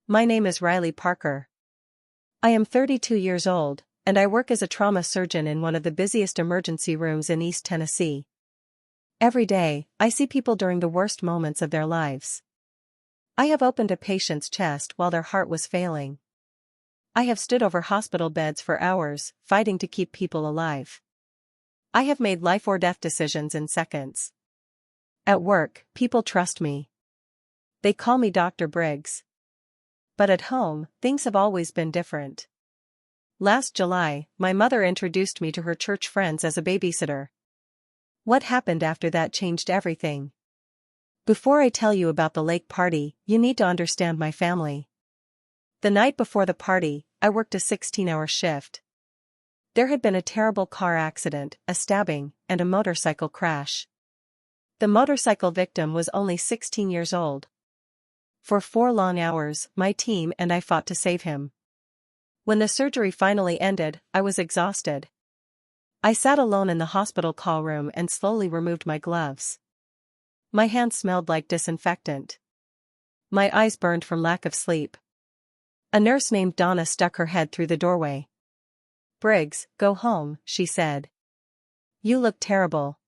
My name is Riley Parker. I am 32 years old, and I work as a trauma surgeon in one of the busiest emergency rooms in East Tennessee. Every day, I see people during the worst moments of their lives. I have opened a patient's chest while their heart was failing. I have stood over hospital beds for hours, fighting to keep people alive. I have made life or death decisions in seconds. At work, people trust me. They call me Dr. Briggs. But at home, things have always been different. Last July, my mother introduced me to her church friends as a babysitter. What happened after that changed everything. Before I tell you about the lake party, you need to understand my family. The night before the party, I worked a 16-hour shift. There had been a terrible car accident, a stabbing, and a motorcycle crash. The motorcycle victim was only 16 years old. For 4 long hours, my team and I fought to save him. When the surgery finally ended, I was exhausted. I sat alone in the hospital call room and slowly removed my gloves. My hands smelled like disinfectant. My eyes burned from lack of sleep. A nurse named Donna stuck her head through the doorway. "Briggs, go home," she said. "You look terrible."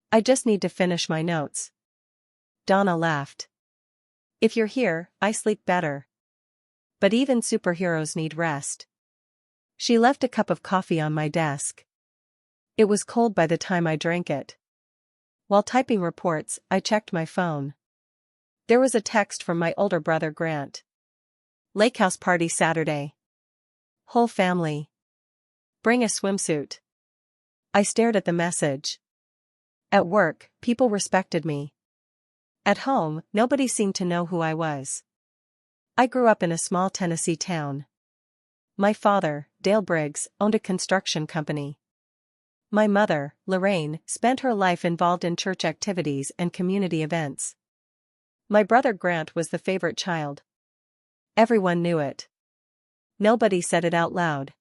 "I just need to finish my notes." Donna laughed. "If you're here, I sleep better. But even superheroes need rest." She left a cup of coffee on my desk. It was cold by the time I drank it. While typing reports, I checked my phone. There was a text from my older brother Grant. "Lakehouse party Saturday. Whole family. Bring a swimsuit." I stared at the message. At work, people respected me. At home, nobody seemed to know who I was. I grew up in a small Tennessee town. My father, Dale Briggs, owned a construction company. My mother, Lorraine, spent her life involved in church activities and community events. My brother Grant was the favorite child. Everyone knew it. Nobody said it out loud.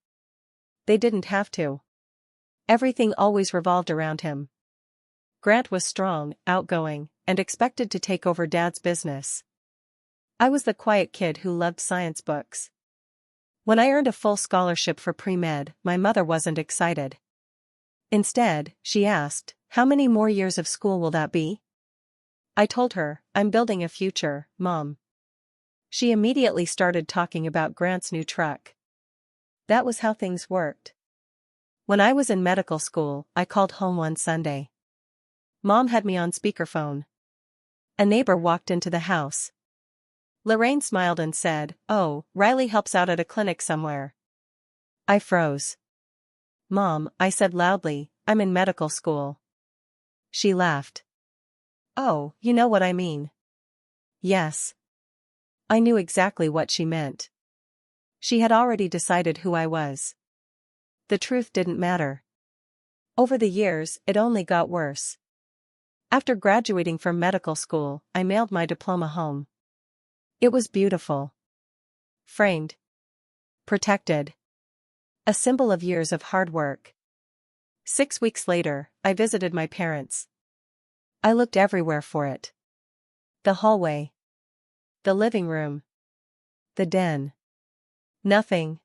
They didn't have to. Everything always revolved around him. Grant was strong, outgoing, and expected to take over Dad's business. I was the quiet kid who loved science books. When I earned a full scholarship for pre-med, my mother wasn't excited. Instead, she asked, "How many more years of school will that be?" I told her, "I'm building a future, Mom." She immediately started talking about Grant's new truck. That was how things worked. When I was in medical school, I called home one Sunday. Mom had me on speakerphone. A neighbor walked into the house. Lorraine smiled and said, "Oh, Riley helps out at a clinic somewhere." I froze. "Mom," I said loudly, "I'm in medical school." She laughed. "Oh, you know what I mean." Yes. I knew exactly what she meant. She had already decided who I was. The truth didn't matter. Over the years, it only got worse. After graduating from medical school, I mailed my diploma home. It was beautiful. Framed. Protected. A symbol of years of hard work. 6 weeks later, I visited my parents. I looked everywhere for it. The hallway. The living room. The den. Nothing.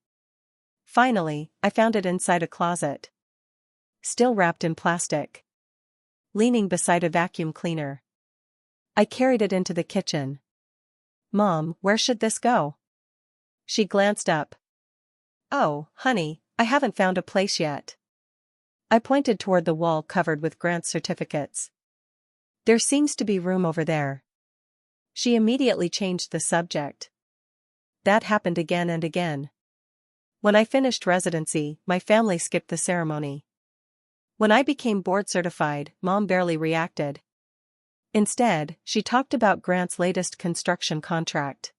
Finally, I found it inside a closet. Still wrapped in plastic. Leaning beside a vacuum cleaner. I carried it into the kitchen. "Mom, where should this go?" She glanced up. "Oh, honey, I haven't found a place yet." I pointed toward the wall covered with Grant's certificates. "There seems to be room over there." She immediately changed the subject. That happened again and again. When I finished residency, my family skipped the ceremony. When I became board certified, Mom barely reacted. Instead, she talked about Grant's latest construction contract.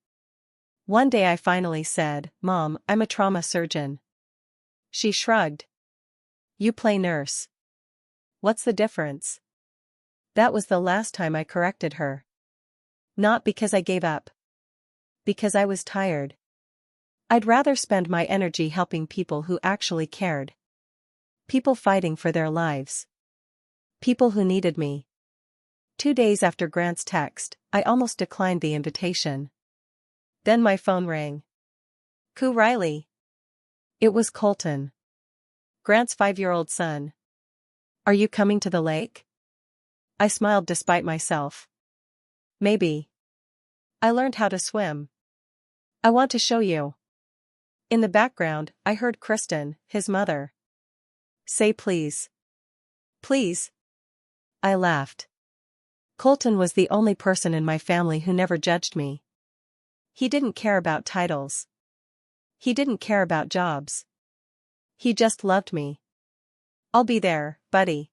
One day I finally said, "Mom, I'm a trauma surgeon." She shrugged. "You play nurse. What's the difference?" That was the last time I corrected her. Not because I gave up. Because I was tired. I'd rather spend my energy helping people who actually cared. People fighting for their lives. People who needed me. 2 days after Grant's text, I almost declined the invitation. Then my phone rang. "Who, Riley?" It was Colton. Grant's 5-year-old son. "Are you coming to the lake?" I smiled despite myself. "Maybe. I learned how to swim. I want to show you." In the background, I heard Kristen, his mother, say please. "Please." I laughed. Colton was the only person in my family who never judged me. He didn't care about titles. He didn't care about jobs. He just loved me. "I'll be there, buddy."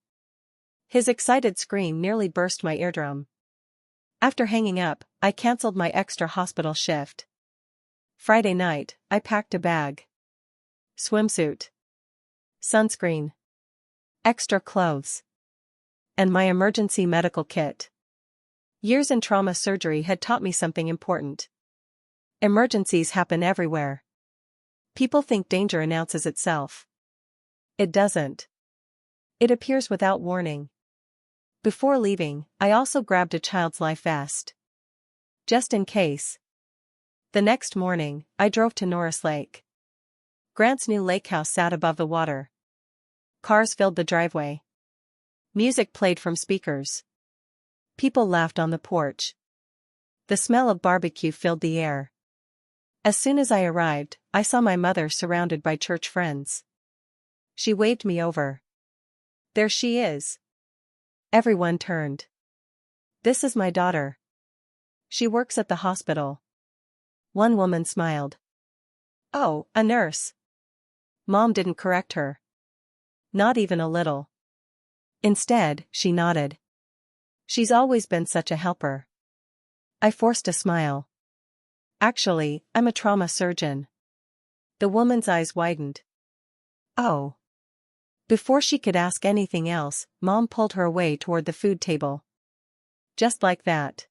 His excited scream nearly burst my eardrum. After hanging up, I canceled my extra hospital shift. Friday night, I packed a bag. Swimsuit. Sunscreen. Extra clothes. And my emergency medical kit. Years in trauma surgery had taught me something important. Emergencies happen everywhere. People think danger announces itself. It doesn't. It appears without warning. Before leaving, I also grabbed a child's life vest. Just in case. The next morning, I drove to Norris Lake. Grant's new lake house sat above the water. Cars filled the driveway. Music played from speakers. People laughed on the porch. The smell of barbecue filled the air. As soon as I arrived, I saw my mother surrounded by church friends. She waved me over. "There she is." Everyone turned. "This is my daughter. She works at the hospital." One woman smiled. "Oh, a nurse." Mom didn't correct her. Not even a little. Instead, she nodded. "She's always been such a helper." I forced a smile. "Actually, I'm a trauma surgeon." The woman's eyes widened. "Oh." Before she could ask anything else, Mom pulled her away toward the food table. Just like that.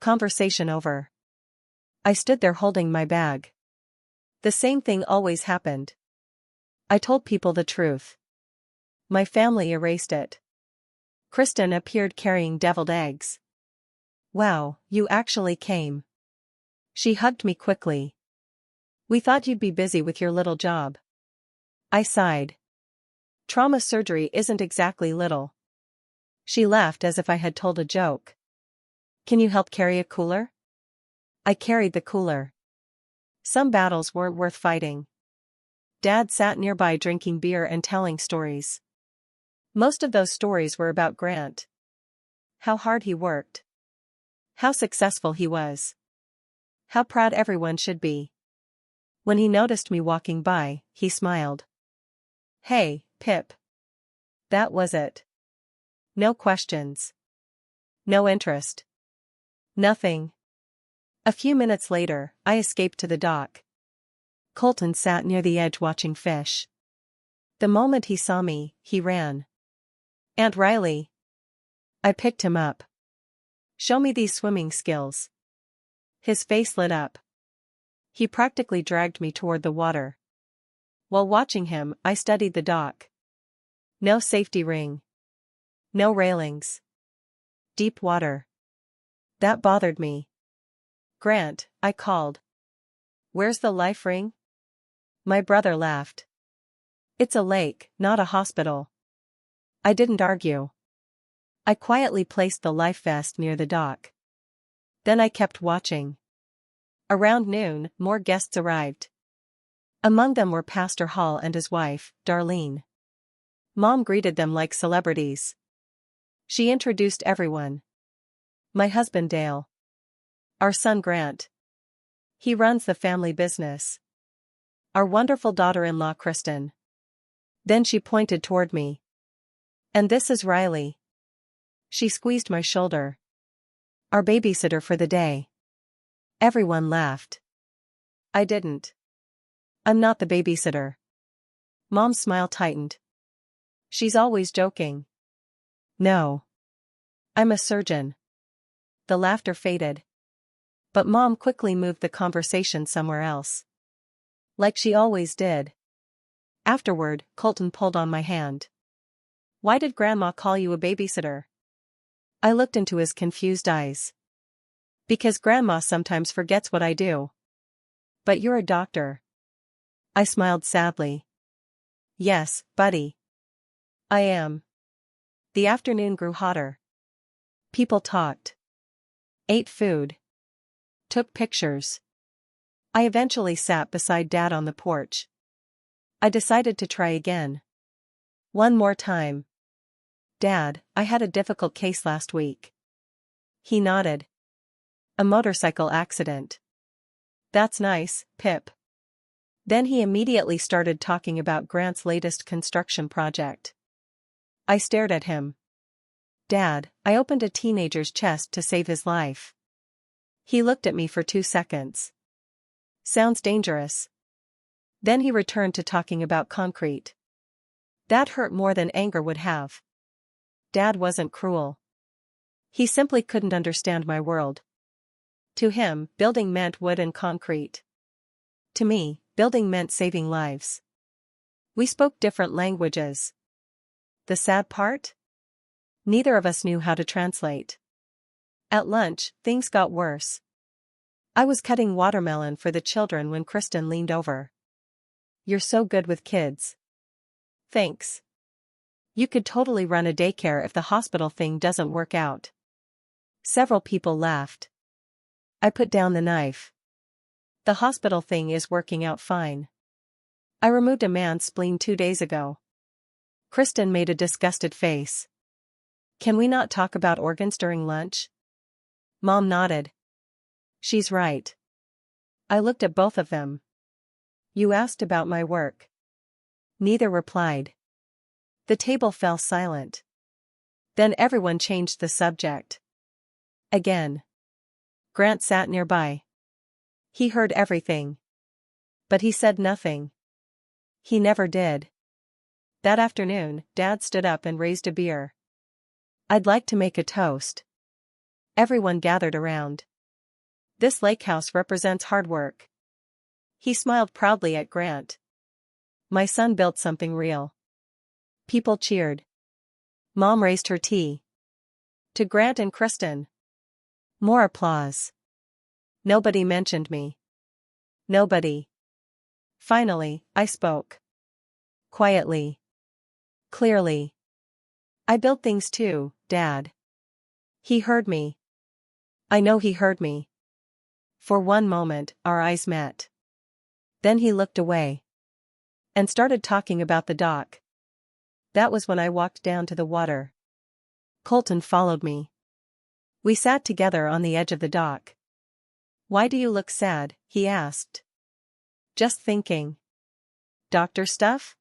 Conversation over. I stood there holding my bag. The same thing always happened. I told people the truth. My family erased it. Kristen appeared carrying deviled eggs. "Wow, you actually came." She hugged me quickly. "We thought you'd be busy with your little job." I sighed. Trauma surgery isn't exactly little. She laughed as if I had told a joke. "Can you help carry a cooler?" I carried the cooler. Some battles weren't worth fighting. Dad sat nearby drinking beer and telling stories. Most of those stories were about Grant. How hard he worked. How successful he was. How proud everyone should be. When he noticed me walking by, he smiled. "Hey, Pip." That was it. No questions. No interest. Nothing. A few minutes later, I escaped to the dock. Colton sat near the edge watching fish. The moment he saw me, he ran. "Aunt Riley." I picked him up. "Show me these swimming skills." His face lit up. He practically dragged me toward the water. While watching him, I studied the dock. No safety ring. No railings. Deep water. That bothered me. "Grant," I called. "Where's the life ring?" My brother laughed. "It's a lake, not a hospital." I didn't argue. I quietly placed the life vest near the dock. Then I kept watching. Around noon, more guests arrived. Among them were Pastor Hall and his wife, Darlene. Mom greeted them like celebrities. She introduced everyone. My husband Dale. Our son Grant. He runs the family business. Our wonderful daughter-in-law Kristen. Then she pointed toward me. "And this is Riley." She squeezed my shoulder. "Our babysitter for the day." Everyone laughed. I didn't. "I'm not the babysitter." Mom's smile tightened. "She's always joking." "No. I'm a surgeon." The laughter faded. But Mom quickly moved the conversation somewhere else. Like she always did. Afterward, Colton pulled on my hand. "Why did Grandma call you a babysitter?" I looked into his confused eyes. Because Grandma sometimes forgets what I do. But you're a doctor. I smiled sadly. Yes, buddy. I am. The afternoon grew hotter. People talked. Ate food. Took pictures. I eventually sat beside Dad on the porch. I decided to try again. One more time. Dad, I had a difficult case last week. He nodded. A motorcycle accident. That's nice, Pip. Then he immediately started talking about Grant's latest construction project. I stared at him. Dad, I opened a teenager's chest to save his life. He looked at me for 2 seconds. Sounds dangerous. Then he returned to talking about concrete. That hurt more than anger would have. Dad wasn't cruel. He simply couldn't understand my world. To him, building meant wood and concrete. To me, building meant saving lives. We spoke different languages. The sad part? Neither of us knew how to translate. At lunch, things got worse. I was cutting watermelon for the children when Kristen leaned over. You're so good with kids. Thanks. You could totally run a daycare if the hospital thing doesn't work out. Several people laughed. I put down the knife. The hospital thing is working out fine. I removed a man's spleen 2 days ago. Kristen made a disgusted face. Can we not talk about organs during lunch? Mom nodded. She's right. I looked at both of them. You asked about my work. Neither replied. The table fell silent. Then everyone changed the subject. Again. Grant sat nearby. He heard everything. But he said nothing. He never did. That afternoon, Dad stood up and raised a beer. I'd like to make a toast. Everyone gathered around. This lake house represents hard work. He smiled proudly at Grant. My son built something real. People cheered. Mom raised her tea. To Grant and Kristen. More applause. Nobody mentioned me. Nobody. Finally, I spoke. Quietly. Clearly. I built things too, Dad. He heard me. I know he heard me. For one moment, our eyes met. Then he looked away. And started talking about the dock. That was when I walked down to the water. Colton followed me. We sat together on the edge of the dock. Why do you look sad? He asked. Just thinking. Doctor stuff?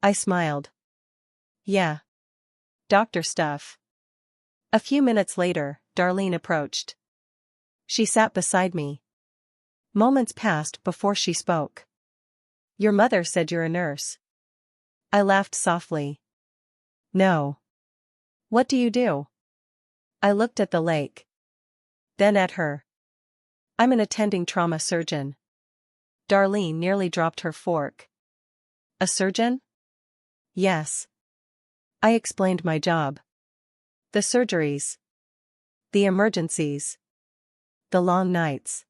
I smiled. Yeah. Doctor stuff. A few minutes later, Darlene approached. She sat beside me. Moments passed before she spoke. Your mother said you're a nurse. I laughed softly. No. What do you do? I looked at the lake. Then at her. I'm an attending trauma surgeon. Darlene nearly dropped her fork. A surgeon? Yes. I explained my job. The surgeries. The emergencies. The long nights.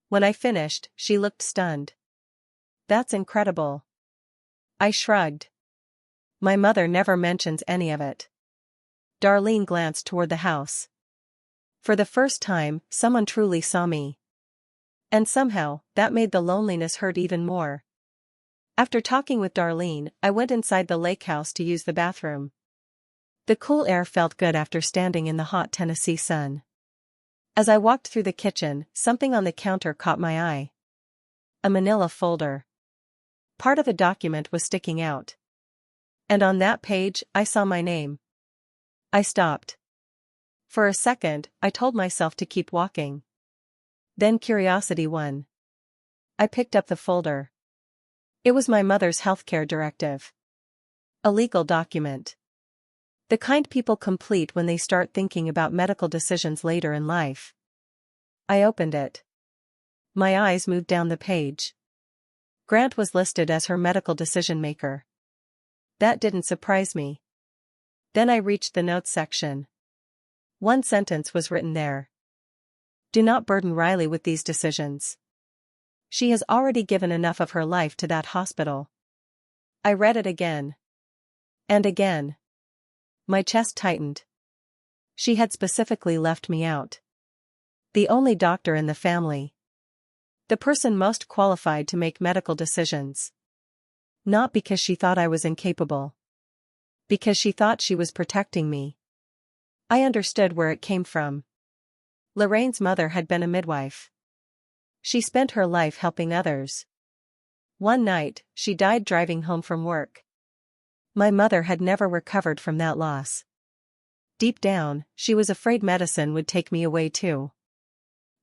When I finished, she looked stunned. That's incredible. I shrugged. My mother never mentions any of it. Darlene glanced toward the house. For the first time, someone truly saw me. And somehow, that made the loneliness hurt even more. After talking with Darlene, I went inside the lake house to use the bathroom. The cool air felt good after standing in the hot Tennessee sun. As I walked through the kitchen, something on the counter caught my eye. A manila folder. Part of a document was sticking out. And on that page, I saw my name. I stopped. For a second, I told myself to keep walking. Then curiosity won. I picked up the folder. It was my mother's healthcare directive. A legal document. The kind people complete when they start thinking about medical decisions later in life. I opened it. My eyes moved down the page. Grant was listed as her medical decision maker. That didn't surprise me. Then I reached the notes section. One sentence was written there. Do not burden Riley with these decisions. She has already given enough of her life to that hospital. I read it again. And again. My chest tightened. She had specifically left me out. The only doctor in the family. The person most qualified to make medical decisions. Not because she thought I was incapable. Because she thought she was protecting me. I understood where it came from. Lorraine's mother had been a midwife. She spent her life helping others. One night, she died driving home from work. My mother had never recovered from that loss. Deep down, she was afraid medicine would take me away too.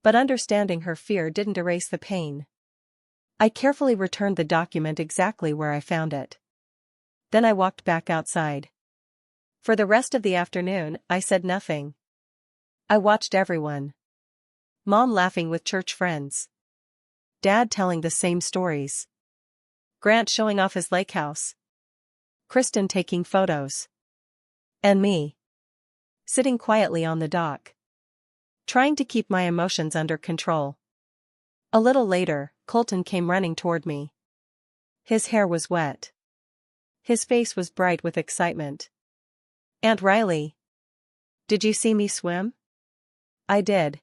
But understanding her fear didn't erase the pain. I carefully returned the document exactly where I found it. Then I walked back outside. For the rest of the afternoon, I said nothing. I watched everyone. Mom laughing with church friends. Dad telling the same stories. Grant showing off his lake house. Kristen taking photos. And me. Sitting quietly on the dock. Trying to keep my emotions under control. A little later, Colton came running toward me. His hair was wet. His face was bright with excitement. Aunt Riley. Did you see me swim? I did.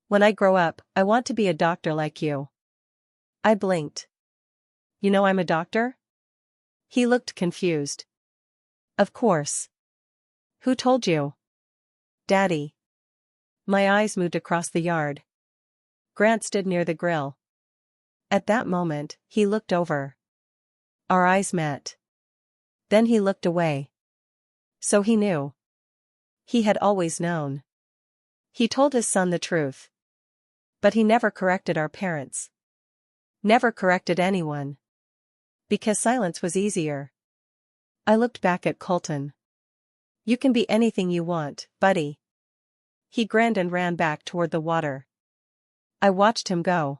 When I grow up, I want to be a doctor like you. I blinked. You know I'm a doctor? He looked confused. Of course. Who told you? Daddy. My eyes moved across the yard. Grant stood near the grill. At that moment, he looked over. Our eyes met. Then he looked away. So he knew. He had always known. He told his son the truth. But he never corrected our parents. Never corrected anyone. Because silence was easier. I looked back at Colton. You can be anything you want, buddy. He grinned and ran back toward the water. I watched him go.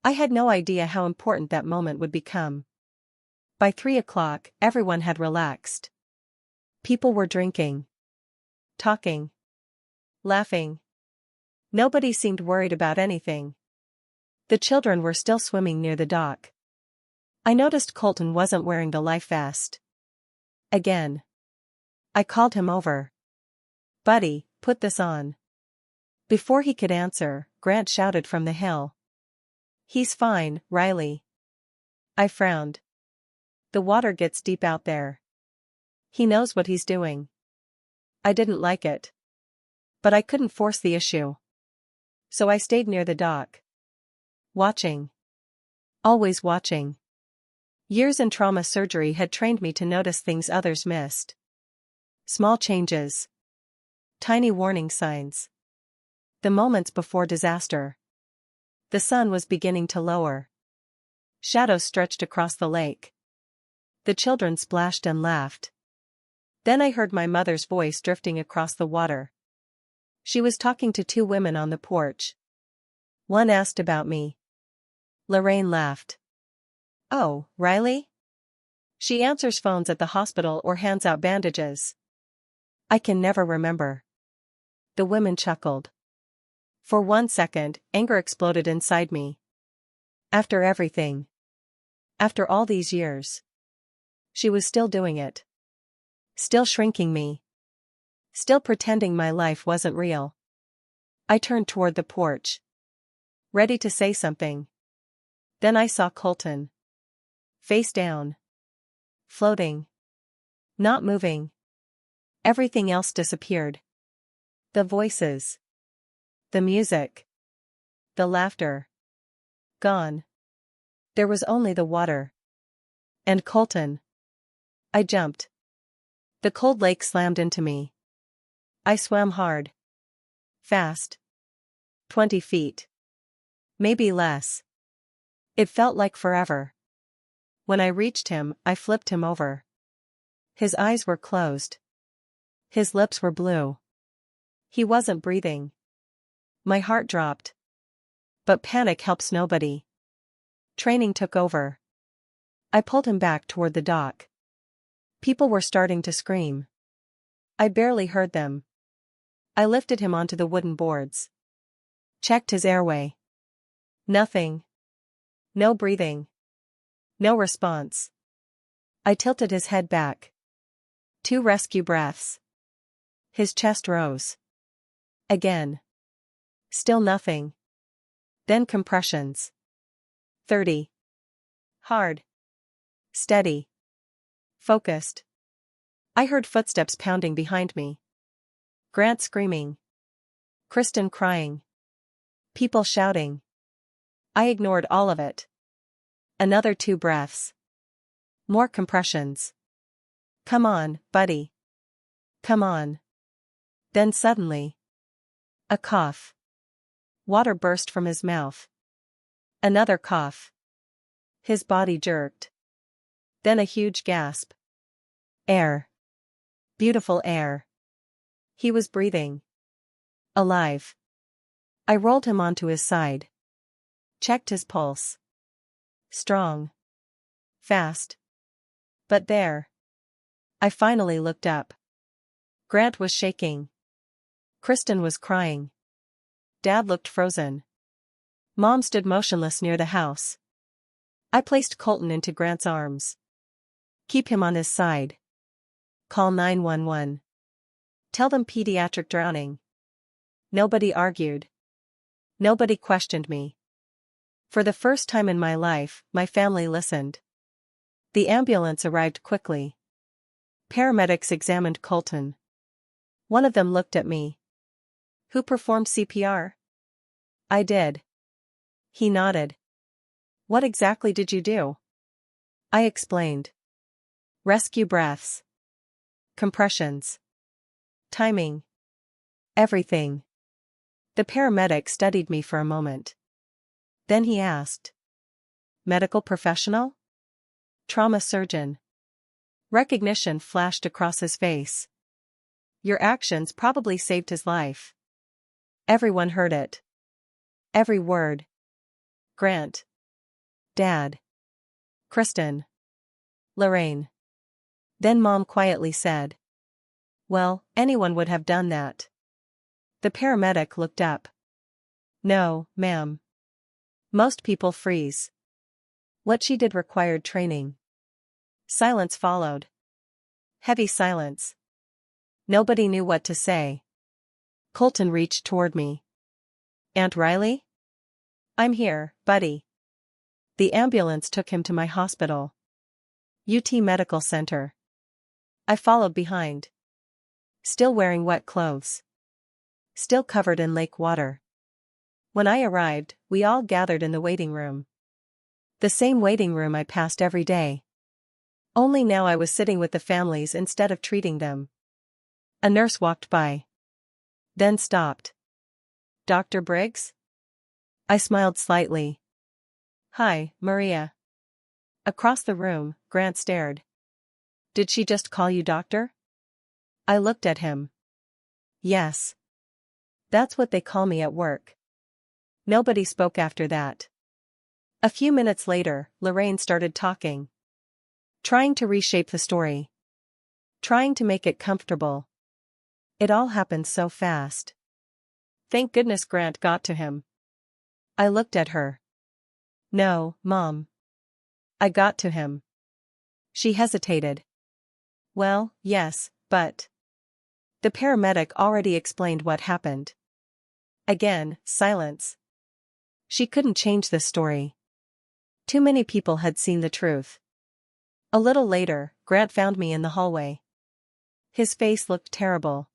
I had no idea how important that moment would become. By 3 o'clock, everyone had relaxed. People were drinking. Talking. Laughing. Nobody seemed worried about anything. The children were still swimming near the dock. I noticed Colton wasn't wearing the life vest. Again. I called him over. Buddy, put this on. Before he could answer, Grant shouted from the hill. He's fine, Riley. I frowned. The water gets deep out there. He knows what he's doing. I didn't like it. But I couldn't force the issue. So I stayed near the dock. Watching. Always watching. Years in trauma surgery had trained me to notice things others missed. Small changes. Tiny warning signs. The moments before disaster. The sun was beginning to lower. Shadows stretched across the lake. The children splashed and laughed. Then I heard my mother's voice drifting across the water. She was talking to 2 women on the porch. One asked about me. Lorraine laughed. Oh, Riley? She answers phones at the hospital or hands out bandages. I can never remember. The women chuckled. For 1 second, anger exploded inside me. After everything. After all these years. She was still doing it. Still shrinking me. Still pretending my life wasn't real. I turned toward the porch. Ready to say something. Then I saw Colton. Face down. Floating. Not moving. Everything else disappeared. The voices. The music. The laughter. Gone. There was only the water. And Colton. I jumped. The cold lake slammed into me. I swam hard. Fast. 20 feet. Maybe less. It felt like forever. When I reached him, I flipped him over. His eyes were closed. His lips were blue. He wasn't breathing. My heart dropped. But panic helps nobody. Training took over. I pulled him back toward the dock. People were starting to scream. I barely heard them. I lifted him onto the wooden boards. Checked his airway. Nothing. No breathing. No response. I tilted his head back. 2 rescue breaths. His chest rose. Again. Still nothing. Then compressions. 30. Hard. Steady. Focused. I heard footsteps pounding behind me. Grant screaming. Kristen crying. People shouting. I ignored all of it. Another 2 breaths. More compressions. Come on, buddy. Come on. Then suddenly. A cough. Water burst from his mouth. Another cough. His body jerked. Then a huge gasp. Air. Beautiful air. He was breathing. Alive. I rolled him onto his side. Checked his pulse. Strong. Fast. But there. I finally looked up. Grant was shaking. Kristen was crying. Dad looked frozen. Mom stood motionless near the house. I placed Colton into Grant's arms. Keep him on his side. Call 911. Tell them pediatric drowning. Nobody argued. Nobody questioned me. For the first time in my life, my family listened. The ambulance arrived quickly. Paramedics examined Colton. One of them looked at me. Who performed CPR? I did. He nodded. What exactly did you do? I explained. Rescue breaths. Compressions. Timing. Everything. The paramedic studied me for a moment. Then he asked. Medical professional? Trauma surgeon. Recognition flashed across his face. Your actions probably saved his life. Everyone heard it. Every word. Grant. Dad. Kristen. Lorraine. Then Mom quietly said. Well, anyone would have done that. The paramedic looked up. No, ma'am. Most people freeze. What she did required training. Silence followed. Heavy silence. Nobody knew what to say. Colton reached toward me. Aunt Riley? I'm here, buddy. The ambulance took him to my hospital. UT Medical Center. I followed behind. Still wearing wet clothes. Still covered in lake water. When I arrived, we all gathered in the waiting room. The same waiting room I passed every day. Only now I was sitting with the families instead of treating them. A nurse walked by. Then stopped. Dr. Briggs? I smiled slightly. Hi, Maria. Across the room, Grant stared. Did she just call you doctor? I looked at him. Yes. That's what they call me at work. Nobody spoke after that. A few minutes later, Lorraine started talking. Trying to reshape the story. Trying to make it comfortable. It all happened so fast. Thank goodness Grant got to him. I looked at her. No, Mom. I got to him. She hesitated. Well, yes, but... The paramedic already explained what happened. Again, silence. She couldn't change this story. Too many people had seen the truth. A little later, Grant found me in the hallway. His face looked terrible.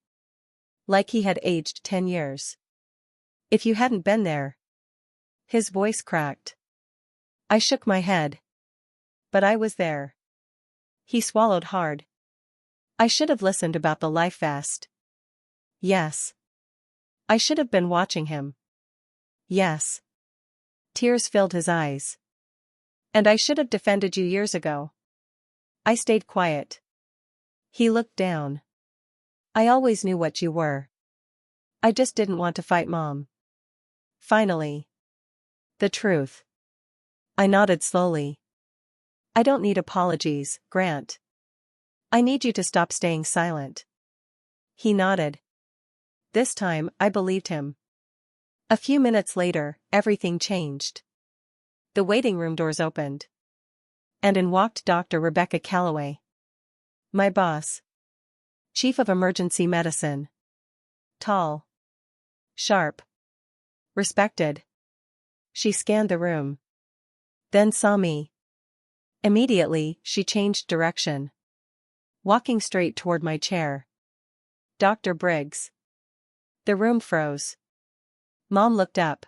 Like he had aged 10 years. If you hadn't been there. His voice cracked. I shook my head. But I was there. He swallowed hard. I should have listened about the life vest. Yes. I should have been watching him. Yes. Tears filled his eyes. And I should have defended you years ago. I stayed quiet. He looked down. I always knew what you were. I just didn't want to fight Mom. Finally. The truth. I nodded slowly. I don't need apologies, Grant. I need you to stop staying silent. He nodded. This time, I believed him. A few minutes later, everything changed. The waiting room doors opened. And in walked Dr. Rebecca Calloway. My boss. Chief of Emergency Medicine. Tall. Sharp. Respected. She scanned the room. Then saw me. Immediately, she changed direction. Walking straight toward my chair. Dr. Briggs. The room froze. Mom looked up.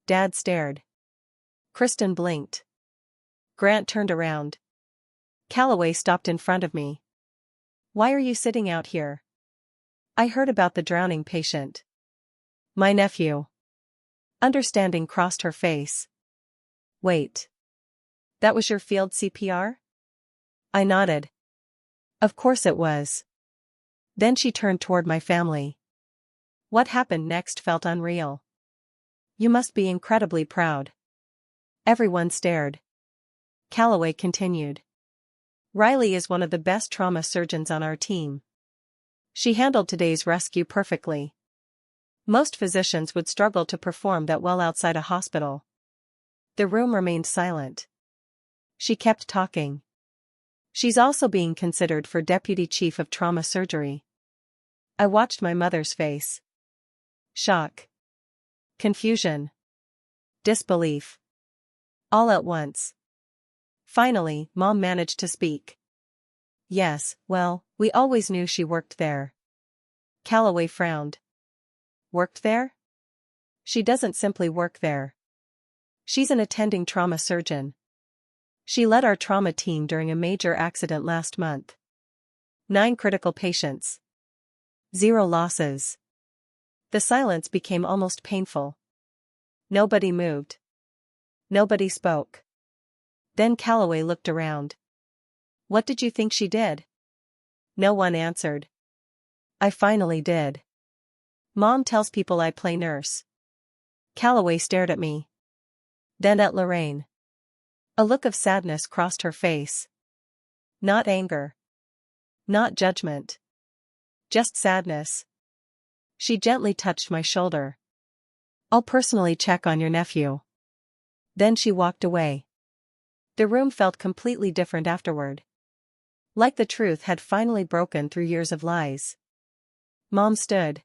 Dad stared. Kristen blinked. Grant turned around. Calloway stopped in front of me. Why are you sitting out here? I heard about the drowning patient. My nephew. Understanding crossed her face. Wait. That was your field CPR? I nodded. Of course it was. Then she turned toward my family. What happened next felt unreal. You must be incredibly proud. Everyone stared. Calloway continued. Riley is one of the best trauma surgeons on our team. She handled today's rescue perfectly. Most physicians would struggle to perform that well outside a hospital. The room remained silent. She kept talking. She's also being considered for Deputy Chief of Trauma Surgery. I watched my mother's face. Shock. Confusion. Disbelief. All at once. Finally, Mom managed to speak. Yes, well, we always knew she worked there. Calloway frowned. Worked there? She doesn't simply work there. She's an attending trauma surgeon. She led our trauma team during a major accident last month. 9 critical patients. 0 losses. The silence became almost painful. Nobody moved. Nobody spoke. Then Calloway looked around. What did you think she did? No one answered. I finally did. Mom tells people I play nurse. Calloway stared at me. Then at Lorraine. A look of sadness crossed her face. Not anger. Not judgment. Just sadness. She gently touched my shoulder. I'll personally check on your nephew. Then she walked away. The room felt completely different afterward. Like the truth had finally broken through years of lies. Mom stood.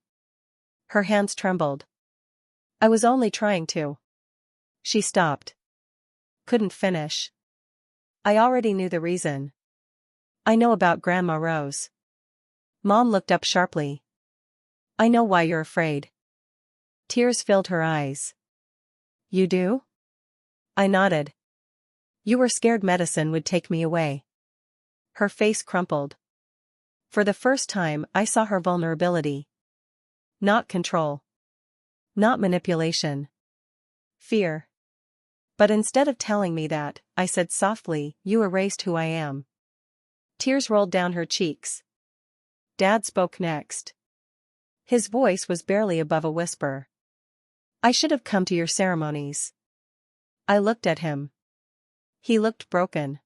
Her hands trembled. I was only trying to. She stopped. Couldn't finish. I already knew the reason. I know about Grandma Rose. Mom looked up sharply. I know why you're afraid. Tears filled her eyes. You do? I nodded. You were scared medicine would take me away. Her face crumpled. For the first time, I saw her vulnerability. Not control. Not manipulation. Fear. But instead of telling me that, I said softly, you erased who I am. Tears rolled down her cheeks. Dad spoke next. His voice was barely above a whisper. I should have come to your ceremonies. I looked at him. He looked broken.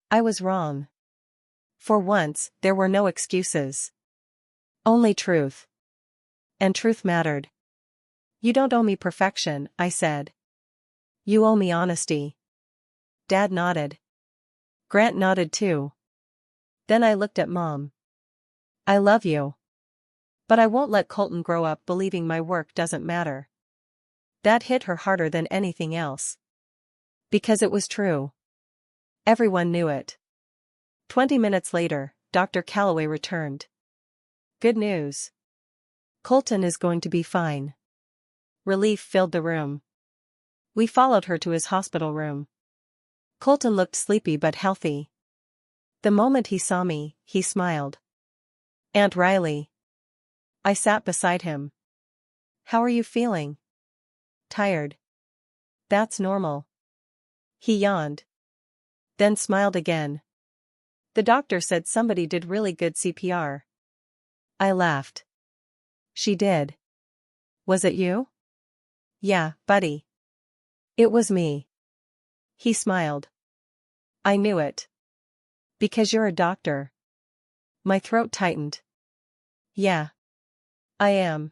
I was wrong. For once, there were no excuses. Only truth. And truth mattered. You don't owe me perfection, I said. You owe me honesty. Dad nodded. Grant nodded too. Then I looked at Mom. I love you. But I won't let Colton grow up believing my work doesn't matter. That hit her harder than anything else. Because it was true. Everyone knew it. 20 minutes later, Dr. Calloway returned. Good news. Colton is going to be fine. Relief filled the room. We followed her to his hospital room. Colton looked sleepy but healthy. The moment he saw me, he smiled. Aunt Riley. I sat beside him. How are you feeling? Tired. That's normal. He yawned. Then smiled again. The doctor said somebody did really good CPR. I laughed. She did. Was it you? Yeah, buddy. It was me. He smiled. I knew it. Because you're a doctor. My throat tightened. Yeah. I am.